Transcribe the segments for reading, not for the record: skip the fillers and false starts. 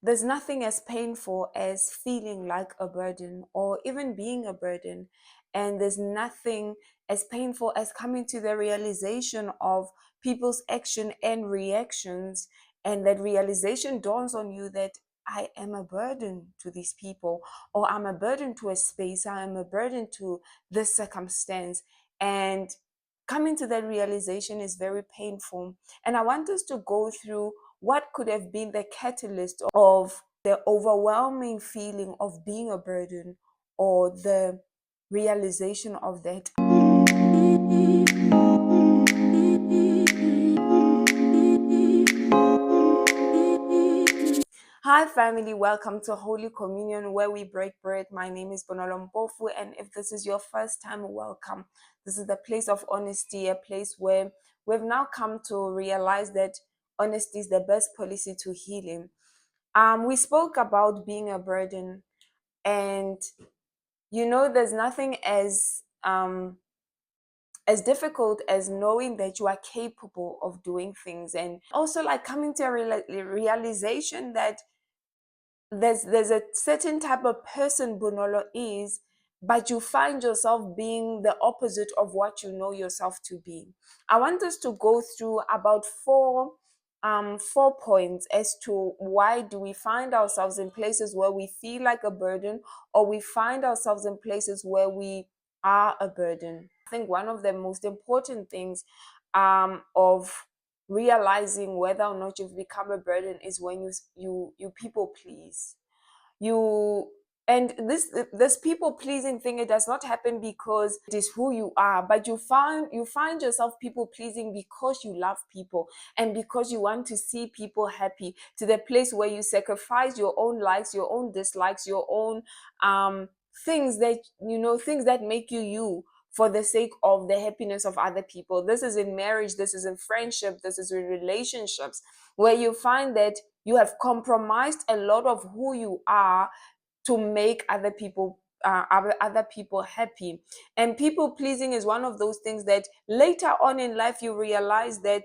there's nothing as painful as feeling like a burden or even being a burden. And there's nothing as painful as coming to the realization of people's action and reactions. And that realization dawns on you that I am a burden to these people, or I'm a burden to a space, I am a burden to this circumstance. And coming to that realization is very painful. And I want us to go through what could have been the catalyst of the overwhelming feeling of being a burden, or the realization of that. Hi family, welcome to Holy Communion where we break bread. My name is Bonolo Mpofu, and if this is your first time, welcome. This is the place of honesty, a place where we've now come to realize that honesty is the best policy to healing. We spoke about being a burden, and there's nothing as difficult as knowing that you are capable of doing things, and also like coming to a realization that there's a certain type of person Bonolo is, but you find yourself being the opposite of what you know yourself to be. I want us to go through about four points as to why do we find ourselves in places where we feel like a burden, or we find ourselves in places where we are a burden. I think one of the most important things of realizing whether or not you've become a burden is when you people please. You and this people pleasing thing, it does not happen because it is who you are, but you find yourself people pleasing because you love people and because you want to see people happy, to the place where you sacrifice your own likes, your own dislikes, your own things that make you for the sake of the happiness of other people. This is in marriage, this is in friendship, this is in relationships, where you find that you have compromised a lot of who you are to make other people happy. And people pleasing is one of those things that later on in life you realize that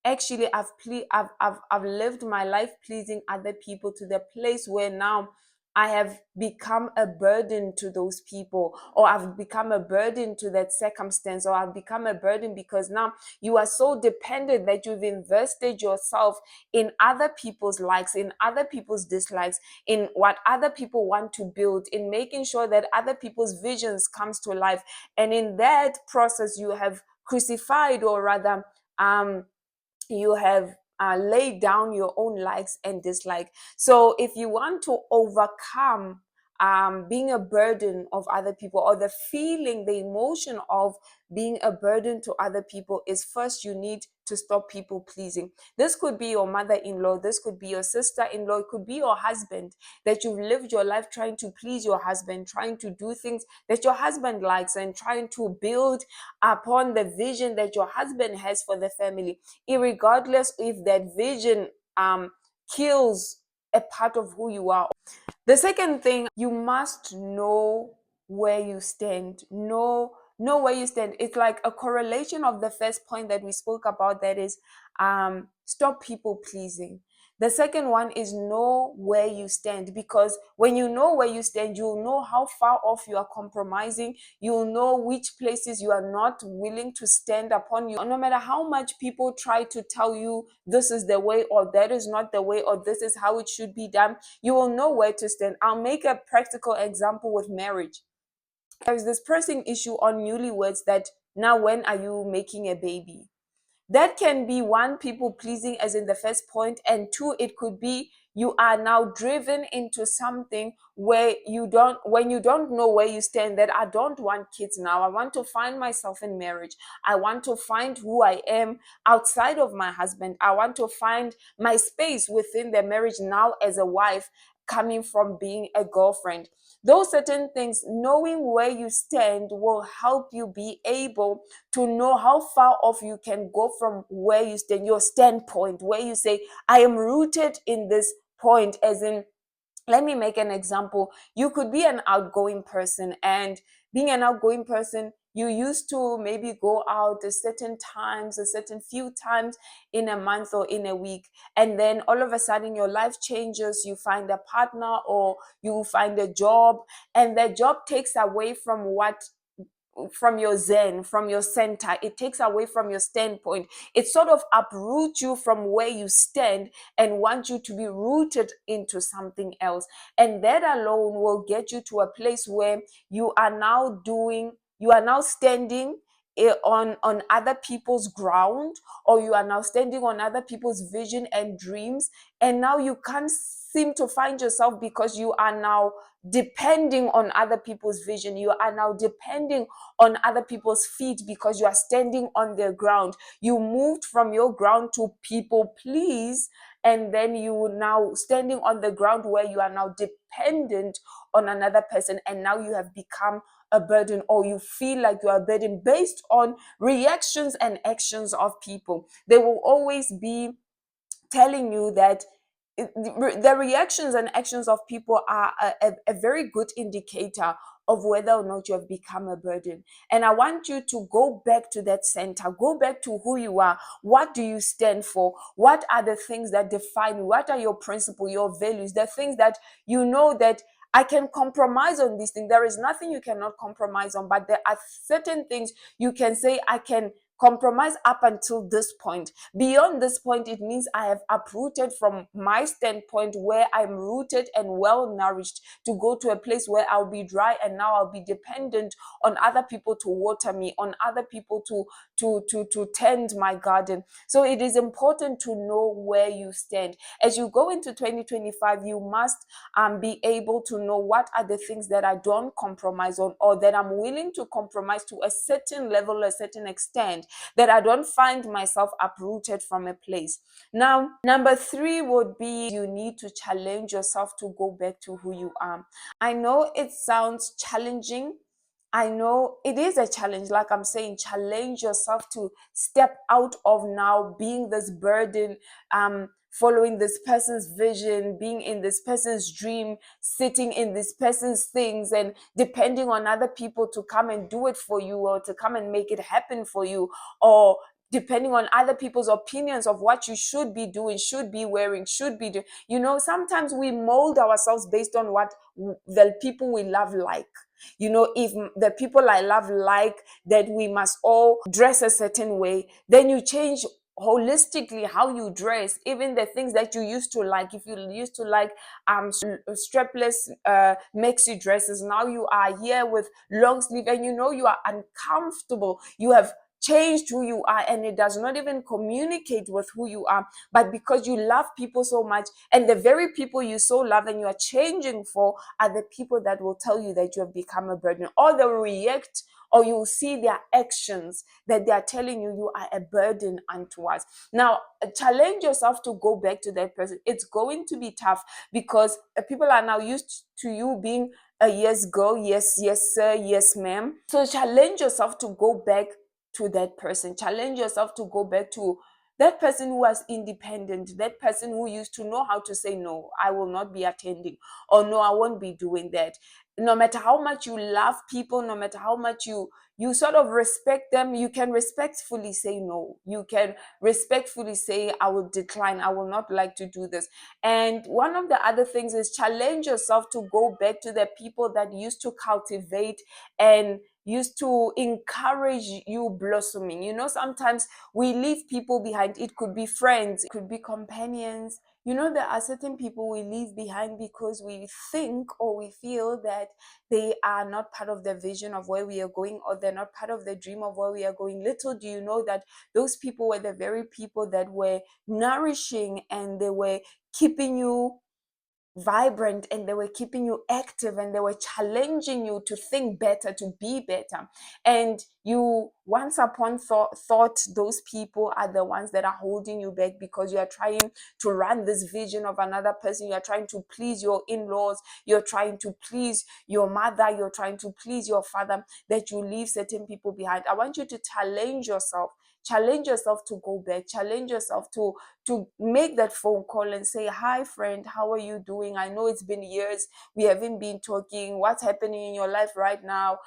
actually I've lived my life pleasing other people to the place where now I have become a burden to those people, or I've become a burden to that circumstance, or I've become a burden because now you are so dependent that you've invested yourself in other people's likes, in other people's dislikes, in what other people want to build, in making sure that other people's visions comes to life. And in that process, you have crucified, or rather, you have laid down your own likes and dislike. So if you want to overcome being a burden of other people, or the feeling, the emotion of being a burden to other people, is first you need to stop people pleasing. This could be your mother-in-law, this could be your sister-in-law, it could be your husband, that you've lived your life trying to please your husband, trying to do things that your husband likes, and trying to build upon the vision that your husband has for the family, irregardless if that vision kills a part of who you are. The second thing, you must know where you stand. Know where you stand. It's like a correlation of the first point that we spoke about, that is stop people pleasing. The second one is know where you stand, because when you know where you stand, you'll know how far off you are compromising. You'll know which places you are not willing to stand upon. You, no matter how much people try to tell you this is the way, or that is not the way, or this is how it should be done, you will know where to stand. I'll make a practical example with marriage. There's this pressing issue on newlyweds that now, when are you making a baby? That can be one, people pleasing, as in the first point, and two, it could be you are now driven into something where when you don't know where you stand, that I don't want kids now, I want to find myself in marriage, I want to find who I am outside of my husband, I want to find my space within the marriage now as a wife, coming from being a girlfriend. Those certain things, knowing where you stand, will help you be able to know how far off you can go from where you stand, your standpoint, where you say, I am rooted in this point. As in, let me make an example. You could be an outgoing person, and being an outgoing person, you used to maybe go out a certain times, a certain few times in a month or in a week, and then all of a sudden your life changes, you find a partner or you find a job, and that job takes away from your zen, from your center. It takes away from your standpoint. It sort of uproots you from where you stand and wants you to be rooted into something else. And that alone will get you to a place where you are now standing on other people's ground, or you are now standing on other people's vision and dreams, and now you can't seem to find yourself because you are now depending on other people's vision. You are now depending on other people's feet because you are standing on their ground. You moved from your ground to people please, and then you now standing on the ground where you are now dependent on another person, and now you have become a burden, or you feel like you are a burden based on reactions and actions of people. They will always be telling you that the reactions and actions of people are a very good indicator of whether or not you have become a burden. And I want you to go back to that center, go back to who you are. What do you stand for? What are the things that define you? What are your principles, your values, the things that you know that I can compromise on these things? There is nothing you cannot compromise on, but there are certain things you can say, I can compromise up until this point. Beyond this point, it means I have uprooted from my standpoint where I'm rooted and well nourished to go to a place where I'll be dry, and now I'll be dependent on other people to water me, on other people to tend my garden. So it is important to know where you stand. As you go into 2025, you must be able to know what are the things that I don't compromise on, or that I'm willing to compromise to a certain level, a certain extent, that I don't find myself uprooted from a place. Now, number 3 would be you need to challenge yourself to go back to who you are. I know it sounds challenging. I know it is a challenge. Like I'm saying, challenge yourself to step out of now being this burden, following this person's vision, being in this person's dream, sitting in this person's things, and depending on other people to come and do it for you, or to come and make it happen for you, or depending on other people's opinions of what you should be doing, should be wearing, should be doing. Sometimes we mold ourselves based on what the people we love like. If the people I love like that we must all dress a certain way, then you change holistically how you dress. Even the things that you used to like, if you used to like strapless maxi dresses, now you are here with long sleeve, and you are uncomfortable. You have changed who you are, and it does not even communicate with who you are. But because you love people so much, and the very people you so love and you are changing for are the people that will tell you that you have become a burden, or they will react, or you will see their actions that they are telling you are a burden unto us. Now, challenge yourself to go back to that person. It's going to be tough because people are now used to you being a yes girl, yes sir, yes ma'am. So challenge yourself to go back to that person. Challenge yourself to go back to that person who was independent, that person who used to know how to say, no, I will not be attending, or no, I won't be doing that. No matter how much you love people, no matter how much you sort of respect them, you can respectfully say no. You can respectfully say, I will decline, I will not like to do this. And one of the other things is challenge yourself to go back to the people that used to cultivate and used to encourage you blossoming. Sometimes we leave people behind. It could be friends, it could be companions. There are certain people we leave behind because we think or we feel that they are not part of the vision of where we are going, or they're not part of the dream of where we are going. Little do you know that those people were the very people that were nourishing, and they were keeping you vibrant, and they were keeping you active, and they were challenging you to think better, to be better. And you once upon thought those people are the ones that are holding you back because you are trying to run this vision of another person. You are trying to please your in-laws, you're trying to please your mother, you're trying to please your father, that you leave certain people behind. I want you to challenge yourself. Challenge yourself to go back. Challenge yourself to make that phone call and say, hi friend, how are you doing? I know it's been years, we haven't been talking. What's happening in your life right now?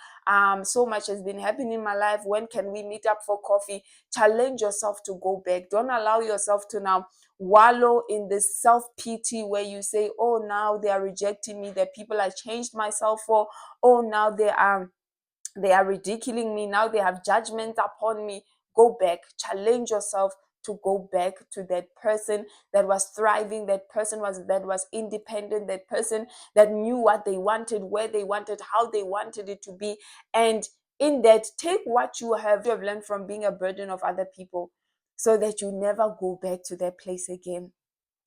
So much has been happening in my life. When can we meet up for coffee? Challenge yourself to go back. Don't allow yourself to now wallow in this self-pity where you say, oh, now they are rejecting me, the people I changed myself for. Oh, now they are ridiculing me, now they have judgment upon me. Go back, challenge yourself to go back to that person that was thriving, that was independent, that person that knew what they wanted, where they wanted, how they wanted it to be. And in that, take what you have learned from being a burden of other people, so that you never go back to that place again.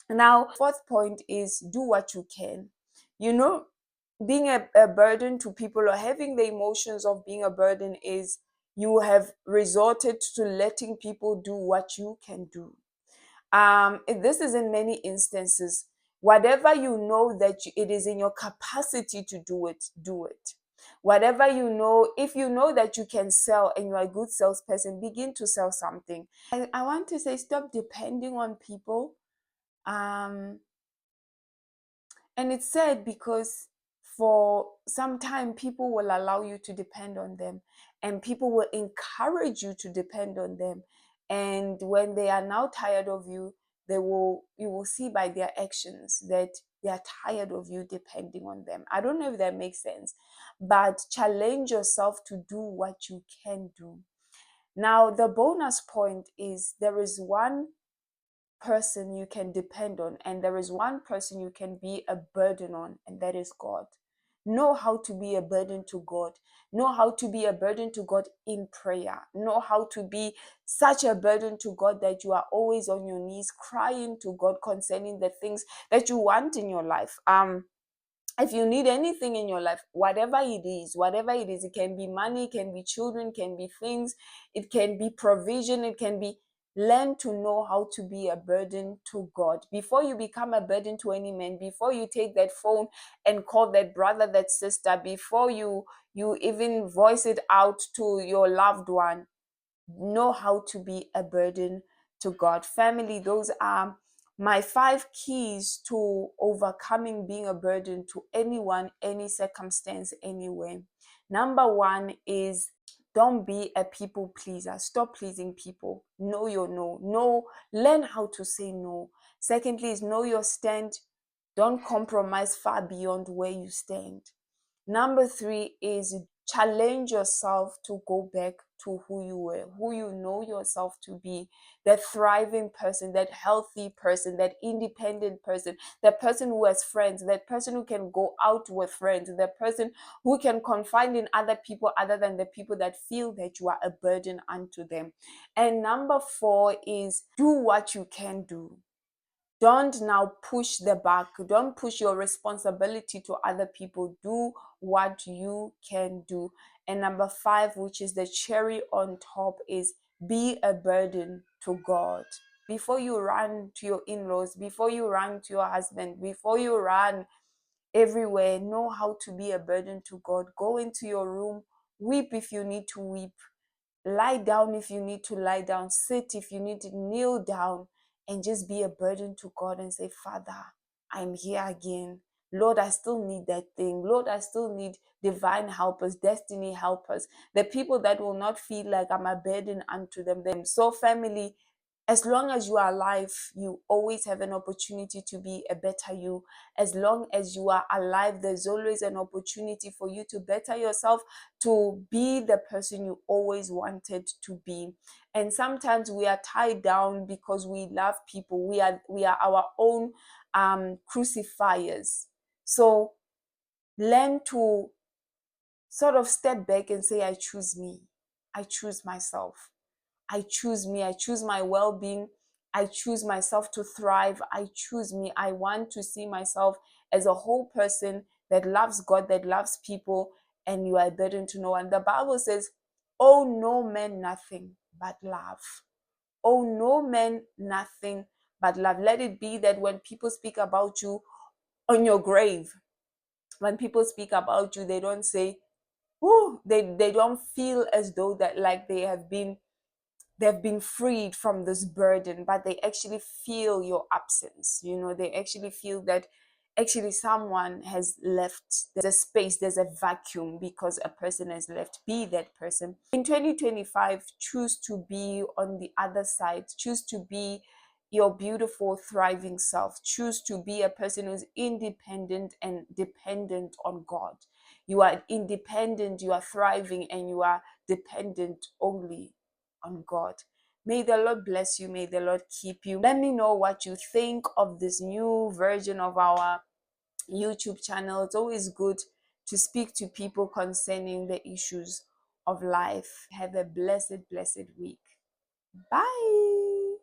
Now, fourth point is do what you can. You know, being a burden to people, or having the emotions of being a burden, is you have resorted to letting people do what you can do. This is in many instances. Whatever you know that it is in your capacity to do it, do it. Whatever you know, if you know that you can sell and you're a good salesperson, begin to sell something. I want to say, stop depending on people. Um, and it's sad because for some time, people will allow you to depend on them, and people will encourage you to depend on them. And when they are now tired of you, you will see by their actions that they are tired of you depending on them. I don't know if that makes sense, but challenge yourself to do what you can do. Now, the bonus point is there is one person you can depend on, and there is one person you can be a burden on, and that is God. Know how to be a burden to God. Know how to be a burden to God in prayer. Know how to be such a burden to God that you are always on your knees crying to God concerning the things that you want in your life. If you need anything in your life, whatever it is, it can be money, it can be children, it can be things, it can be provision, it can be, learn to know how to be a burden to God. Before you become a burden to any man, before you take that phone and call that brother, that sister, before you even voice it out to your loved one, know how to be a burden to God. Family, those are my 5 keys to overcoming being a burden to anyone, any circumstance, anywhere. Number one is, don't be a people pleaser. Stop pleasing people. Know your no. No, learn how to say no. Secondly is, know your stand. Don't compromise far beyond where you stand. Number three is, challenge yourself to go back to who you were, who you know yourself to be, that thriving person, that healthy person, that independent person, that person who has friends, that person who can go out with friends, that person who can confide in other people other than the people that feel that you are a burden unto them. And number four is, do what you can do. Don't now push the back. Don't push your responsibility to other people. Do what you can do. And number five, which is the cherry on top, is be a burden to God. Before you run to your in-laws, before you run to your husband, before you run everywhere, know how to be a burden to God. Go into your room, weep if you need to weep, lie down if you need to lie down, sit if you need to kneel down, and just be a burden to God and say, Father, I'm here again. Lord, I still need that thing. Lord, I still need divine helpers, destiny helpers, the people that will not feel like I'm a burden unto them. So, family, as long as you are alive, you always have an opportunity to be a better you. As long as you are alive, there's always an opportunity for you to better yourself, to be the person you always wanted to be. And sometimes we are tied down because we love people. We are our own crucifiers. So learn to sort of step back and say, I choose me. I choose myself. I choose me. I choose my well-being. I choose myself to thrive. I choose me. I want to see myself as a whole person that loves God, that loves people, and you are a burden to no one. The Bible says, "Oh, no man nothing but love. Oh, no man nothing but love." Let it be that when people speak about you on your grave, when people speak about you, they don't say, "Oh," they don't feel as though that like they have been they've been freed from this burden, but they actually feel your absence. They actually feel that actually someone has left. There's a space, there's a vacuum because a person has left. Be that person. In 2025, choose to be on the other side. Choose to be your beautiful, thriving self. Choose to be a person who's independent and dependent on God. You are independent, you are thriving, and you are dependent only on God. May the Lord bless you. May the Lord keep you. Let me know what you think of this new version of our YouTube channel. It's always good to speak to people concerning the issues of life. Have a blessed, blessed week. Bye.